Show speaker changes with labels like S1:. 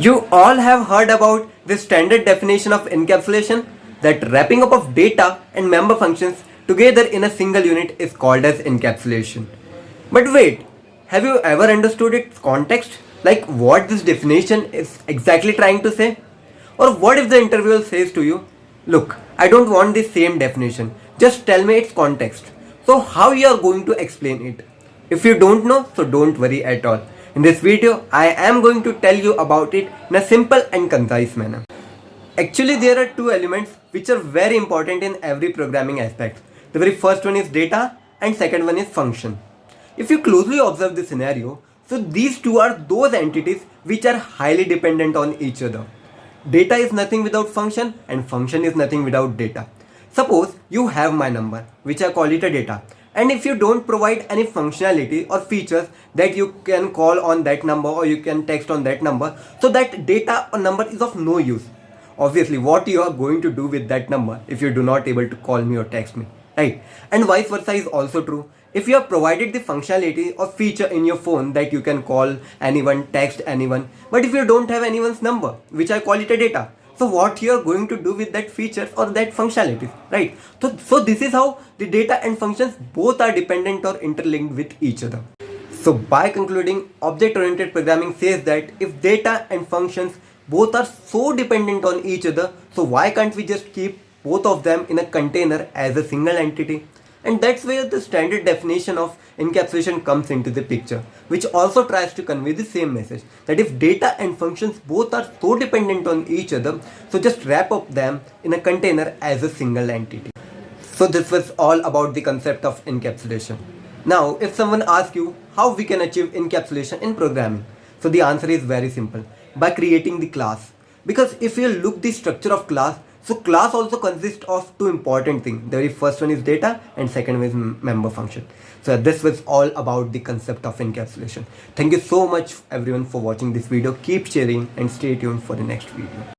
S1: You all have heard about the standard definition of encapsulation, that wrapping up of data and member functions together in a single unit is called as encapsulation. But wait, have you ever understood its context? Like what this definition is exactly trying to say? Or what if the interviewer says to you, look, I don't want the same definition, just tell me its context. So how you are going to explain it? If you don't know, so don't worry at all. In this video, I am going to tell you about it in a simple and concise manner. Actually, there are two elements which are very important in every programming aspect. The very first one is data and second one is function. If you closely observe the scenario, so these two are those entities which are highly dependent on each other. Data is nothing without function and function is nothing without data. Suppose you have my number, which I call it a data, and if you don't provide any functionality or features that you can call on that number or you can text on that number, so that data or number is of no use. Obviously, what you are going to do with that number if you do not able to call me or text me, right? And vice versa is also true. If you have provided the functionality or feature in your phone that you can call anyone, text anyone, but if you don't have anyone's number, which I call it a data, so what you are going to do with that feature or that functionality, right? So this is how the data and functions both are dependent or interlinked with each other. So by concluding, object-oriented programming says that if data and functions both are so dependent on each other, so why can't we just keep both of them in a container as a single entity? And that's where the standard definition of encapsulation comes into the picture, which also tries to convey the same message, that if data and functions both are so dependent on each other, so just wrap up them in a container as a single entity. So this was all about the concept of encapsulation. Now, if someone asks you how we can achieve encapsulation in programming, so the answer is very simple, by creating the class. Because if you look the structure of class, so class also consists of two important things. The very first one is data and second one is member function. So this was all about the concept of encapsulation. Thank you so much everyone for watching this video. Keep sharing and stay tuned for the next video.